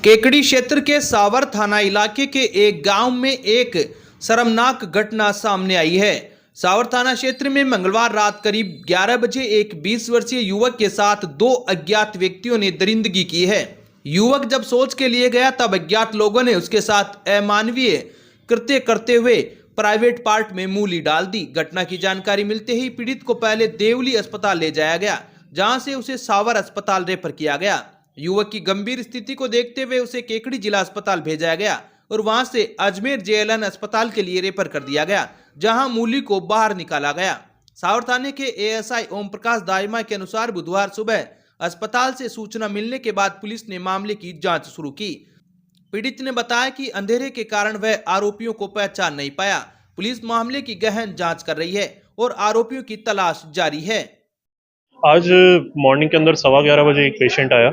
केकड़ी क्षेत्र के सावर थाना इलाके के एक गांव में एक शर्मनाक घटना सामने आई है। सावर थाना क्षेत्र में मंगलवार रात करीब 11 बजे एक 20 वर्षीय युवक के साथ दो अज्ञात व्यक्तियों ने दरिंदगी की है। युवक जब सोच के लिए गया तब अज्ञात लोगों ने उसके साथ अमानवीय कृत्य करते हुए प्राइवेट पार्ट में मूली डाल दी। घटना की जानकारी मिलते ही पीड़ित को पहले देवली अस्पताल ले जाया गया, जहां से उसे सावर अस्पताल रेफर किया गया। युवक की गंभीर स्थिति को देखते हुए उसे केकड़ी जिला अस्पताल भेजा गया और वहां से अजमेर जेएलएन अस्पताल के लिए रेफर कर दिया गया, जहां मूली को बाहर निकाला गया। सावर थाने के एएसआई ओम प्रकाश दाइमा के अनुसार बुधवार सुबह अस्पताल से सूचना मिलने के बाद पुलिस ने मामले की जांच शुरू की। पीड़ित ने बताया कि अंधेरे के कारण वह आरोपियों को पहचान नहीं पाया। पुलिस मामले की गहन जांच कर रही है और आरोपियों की तलाश जारी है। आज मॉर्निंग के अंदर 11:15 बजे एक पेशेंट आया।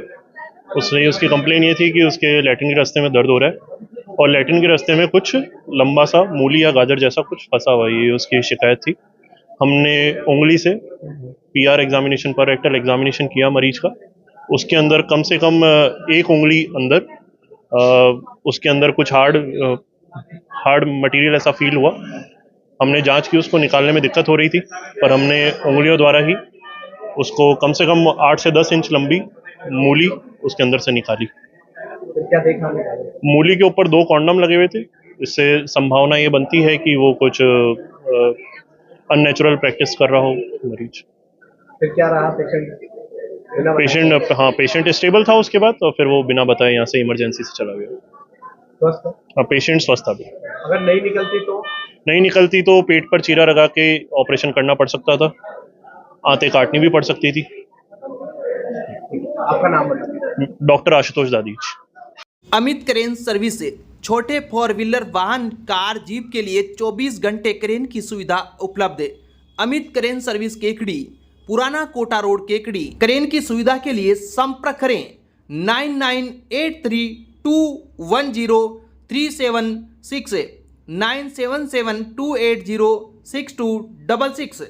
उसकी कंप्लेन ये थी कि उसके लैट्रिन के रास्ते में दर्द हो रहा है और लैट्रिन के रास्ते में कुछ लंबा सा मूली या गाजर जैसा कुछ फंसा हुआ है, ये उसकी शिकायत थी। हमने उंगली से पीआर एग्जामिनेशन पर रेक्टल एग्जामिनेशन किया मरीज का। उसके अंदर कम से कम एक उंगली अंदर उसके अंदर कुछ हार्ड मटेरियल ऐसा फील हुआ। हमने जांच की, उसको निकालने में दिक्कत हो रही थी, पर हमने उंगलियों द्वारा ही उसको कम से कम 8 से 10 इंच लंबी मूली उसके अंदर से निकाली। तो क्या देखा? मूली के ऊपर 2 कॉन्डम लगे हुए थे। इससे संभावना ये बनती है कि वो कुछ अननेचुरल प्रैक्टिस कर रहा हो मरीज। फिर क्या रहा? पेशेंट स्टेबल था उसके बाद, और फिर वो बिना बताए यहाँ से इमरजेंसी से चला गया। स्वस्थ? हाँ, पेशेंट स्वस्थ था। अगर नहीं निकलती तो पेट पर चीरा लगा के ऑपरेशन करना पड़ सकता था, आंतें काटनी भी पड़ सकती थी। आपका नाम बताइए। डॉक्टर आशुतोष दादीज। अमित क्रेन सर्विस से छोटे 4 व्हीलर वाहन, कार, जीप के लिए 24 घंटे क्रेन की सुविधा उपलब्ध है। अमित क्रेन सर्विस केकड़ी, पुराना कोटा रोड, केकड़ी। क्रेन की सुविधा के लिए संपर्क करें 9983210376 9772806266।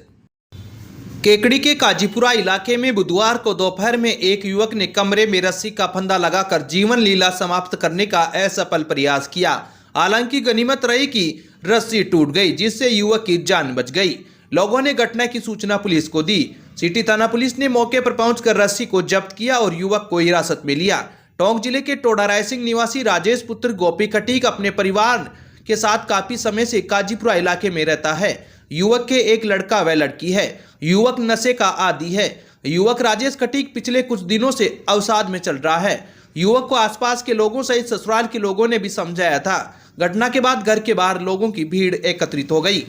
केकड़ी के काजीपुरा इलाके में बुधवार को दोपहर में एक युवक ने कमरे में रस्सी का फंदा लगाकर जीवन लीला समाप्त करने का असफल प्रयास किया। हालांकि गनीमत रही कि रस्सी टूट गई, जिससे युवक की जान बच गई। लोगों ने घटना की सूचना पुलिस को दी। सिटी थाना पुलिस ने मौके पर पहुंचकर रस्सी को जब्त किया और युवक को हिरासत में लिया। टोंक जिले के टोडा रायसिंह निवासी राजेश पुत्र गोपी खटीक अपने परिवार के साथ काफी समय से काजीपुरा इलाके में रहता है। युवक के एक लड़का व लड़की है। युवक नशे का आदी है। युवक राजेश खटीक पिछले कुछ दिनों से अवसाद में चल रहा है। युवक को आसपास के लोगों सहित ससुराल के लोगों ने भी समझाया था। घटना के बाद घर के बाहर लोगों की भीड़ एकत्रित हो गई।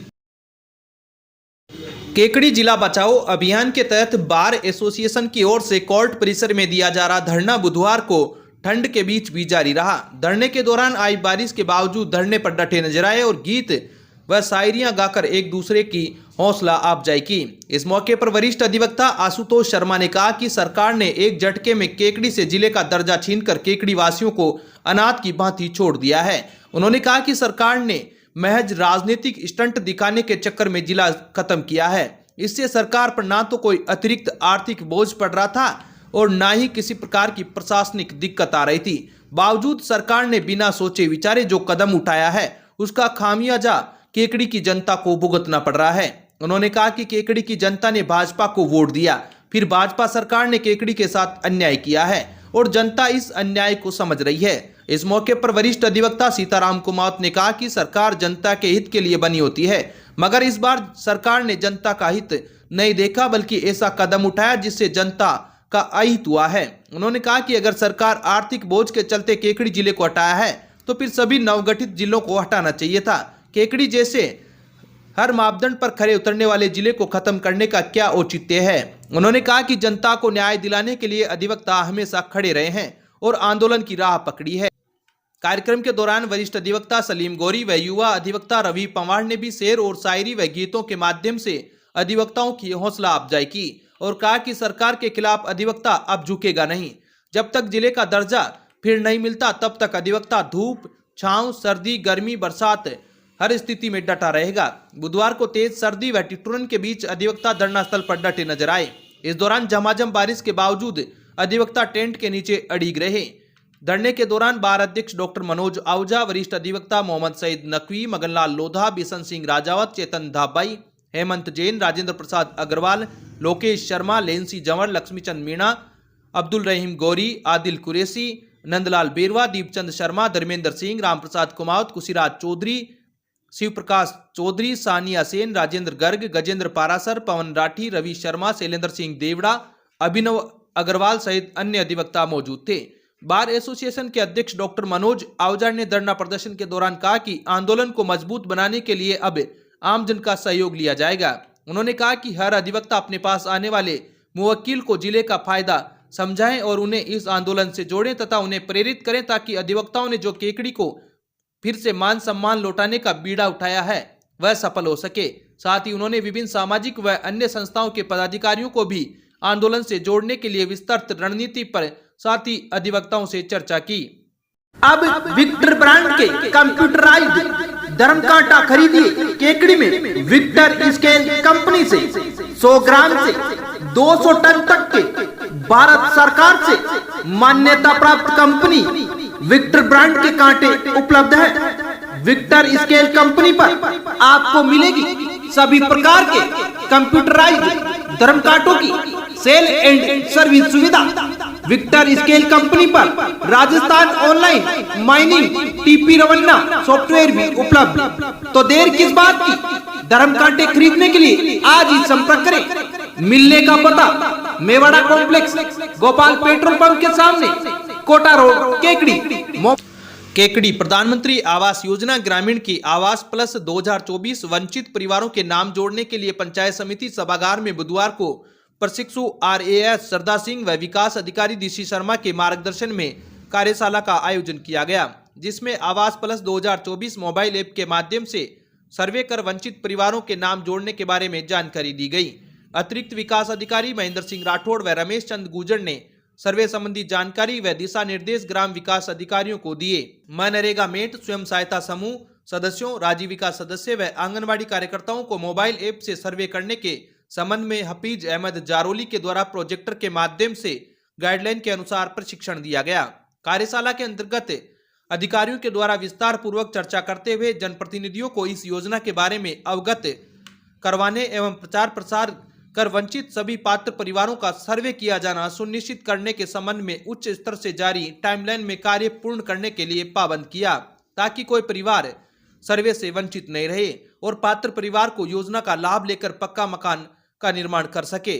केकड़ी जिला बचाओ अभियान के तहत बार एसोसिएशन की ओर से कोर्ट परिसर में दिया जा रहा धरना बुधवार को ठंड के बीच भी जारी रहा। धरने के दौरान आई बारिश के बावजूद धरने पर डटे नजर आए और गीत व शायरियां गाकर एक दूसरे की हौसला अफजाई की। इस मौके पर वरिष्ठ अधिवक्ता आशुतोष शर्मा ने कहा कि सरकार ने एक झटके में केकड़ी से जिले का दर्जा छीनकर केकड़ी वासियों को अनाथ की भांति छोड़ दिया है। उन्होंने कहा कि सरकार ने महज राजनीतिक स्टंट दिखाने के चक्कर में जिला खत्म किया है। इससे सरकार पर ना तो कोई अतिरिक्त आर्थिक बोझ पड़ रहा था और ना ही किसी प्रकार की प्रशासनिक दिक्कत आ रही थी। बावजूद सरकार ने बिना सोचे विचारे जो कदम उठाया है, उसका खामियाजा केकड़ी की जनता को भुगतना पड़ रहा है। उन्होंने कहा कि केकड़ी की जनता ने भाजपा को वोट दिया, फिर भाजपा सरकार ने केकड़ी के साथ अन्याय किया है और जनता इस अन्याय को समझ रही है। इस मौके पर वरिष्ठ अधिवक्ता सीताराम कुमावत ने कहा कि सरकार जनता के हित के लिए बनी होती है, मगर इस बार सरकार ने जनता का हित नहीं देखा, बल्कि ऐसा कदम उठाया जिससे जनता का अहित हुआ है। उन्होंने कहा कि अगर सरकार आर्थिक बोझ के चलते केकड़ी जिले को हटाया है तो फिर सभी नवगठित जिलों को हटाना चाहिए था। केकड़ी जैसे हर मापदंड पर खरे उतरने वाले जिले को खत्म करने का क्या औचित्य है। उन्होंने कहा कि जनता को न्याय दिलाने के लिए अधिवक्ता हमेशा खड़े रहे हैं और आंदोलन की राह पकड़ी है। कार्यक्रम के दौरान वरिष्ठ अधिवक्ता सलीम गौरी व युवा अधिवक्ता रवि पंवार ने भी शेर और शायरी व गीतों के माध्यम से अधिवक्ताओं की हौसला अफजाई की और कहा कि सरकार के खिलाफ अधिवक्ता अब झुकेगा नहीं। जब तक जिले का दर्जा फिर नहीं मिलता तब तक अधिवक्ता धूप, छांव, सर्दी, गर्मी, बरसात हर स्थिति में डटा रहेगा। बुधवार को तेज सर्दी व ठिठुरन के बीच अधिवक्ता धरना स्थल पर डटे नजर आए। इस दौरान झमाझम बारिश के बावजूद अधिवक्ता टेंट के नीचे अड़िग रहे। धरने के दौरान बार अध्यक्ष डॉक्टर मनोज आहूजा, वरिष्ठ अधिवक्ता मोहम्मद सईद नकवी, मगनलाल लोधा, बिशन सिंह राजावत, चेतन धाबाई, हेमंत जैन, राजेंद्र प्रसाद अग्रवाल, लोकेश शर्मा, लेंसी जंवर, लक्ष्मीचंद मीणा, अब्दुल रहीम गौरी, आदिल कुरैशी, नंदलाल बेरवा, दीपचंद शर्मा, धर्मेंद्र सिंह, रामप्रसाद कुमावत, कुशीराज चौधरी, शिव प्रकाश चौधरी, सानिया सेन, राजेंद्र गर्ग, गजेंद्र पारासर, पवन राठी, रवि शर्मा, शैलेंद्र सिंह देवड़ा, अभिनव अग्रवाल सहित अन्य अधिवक्ता मौजूद थे। बार एसोसिएशन के अध्यक्ष डॉक्टर मनोज आहूजा ने धरना प्रदर्शन के दौरान कहा कि आंदोलन को मजबूत बनाने के लिए अब आमजन का सहयोग लिया जाएगा। उन्होंने कहा कि हर अधिवक्ता अपने पास आने वाले मुवक्किल को जिले का फायदा समझाएं और उन्हें इस आंदोलन से जोड़ें तथा उन्हें प्रेरित करें ताकि अधिवक्ताओं ने जो केकड़ी को फिर से मान सम्मान लौटाने का बीड़ा उठाया है वह सफल हो सके। साथ ही उन्होंने विभिन्न सामाजिक व अन्य संस्थाओं के पदाधिकारियों को भी आंदोलन से जोड़ने के लिए विस्तृत रणनीति पर साथ ही अधिवक्ताओं से चर्चा की। अब विक्टर ब्रांड के कंप्यूटराइज्ड धर्म कांटा खरीदिए केकड़ी में विक्टर स्केल कंपनी से 100 ग्राम से 200 टन तक के भारत सरकार से मान्यता प्राप्त कंपनी विक्टर ब्रांड के कांटे उपलब्ध है। विक्टर स्केल कंपनी पर आपको मिलेगी सभी प्रकार के कंप्यूटराइज्ड धर्म कांटों की सेल एंड सर्विस सुविधा। विक्टर स्केल कंपनी पर Rajasthan online mining TP Revanna software भी उपलब्ध। तो देर किस बात की, धर्म कांटे खरीदने के लिए आज ही संपर्क करें। मिलने का पता Mewada complex, Gopal petrol pump के सामने, कोटा रोड, केकड़ी। केकड़ी प्रधानमंत्री आवास योजना ग्रामीण की आवास प्लस 2024 वंचित परिवारों के नाम जोड़ने के लिए पंचायत समिति सभागार में बुधवार को प्रशिक्षु RAS सरदार सिंह व विकास अधिकारी DC शर्मा के मार्गदर्शन में कार्यशाला का आयोजन किया गया, जिसमें आवास प्लस 2024 मोबाइल ऐप के माध्यम से सर्वे कर वंचित परिवारों के नाम जोड़ने के बारे में जानकारी दी गई। अतिरिक्त विकास अधिकारी महेंद्र सिंह राठौड़ व रमेश चंद गुजर ने सर्वे संबंधी जानकारी व दिशा निर्देश ग्राम विकास अधिकारियों को दिए। मनरेगा मेट, स्वयं सहायता समूह सदस्यों, राजीविका सदस्य व आंगनबाड़ी कार्यकर्ताओं को मोबाइल ऐप से सर्वे करने के संबंध में हफीज अहमद जारोली के द्वारा प्रोजेक्टर के माध्यम से गाइडलाइन के अनुसार प्रशिक्षण दिया गया। कार्यशाला के अंतर्गत अधिकारियों के द्वारा विस्तार पूर्वक चर्चा करते हुए जनप्रतिनिधियों को इस योजना के बारे में अवगत करवाने एवं प्रचार प्रसार कर वंचित सभी पात्र परिवारों का सर्वे किया जाना सुनिश्चित करने के संबंध में उच्च स्तर से जारी टाइमलाइन में कार्य पूर्ण करने के लिए पाबंद किया, ताकि कोई परिवार सर्वे से वंचित नहीं रहे और पात्र परिवार को योजना का लाभ लेकर पक्का मकान का निर्माण कर सके।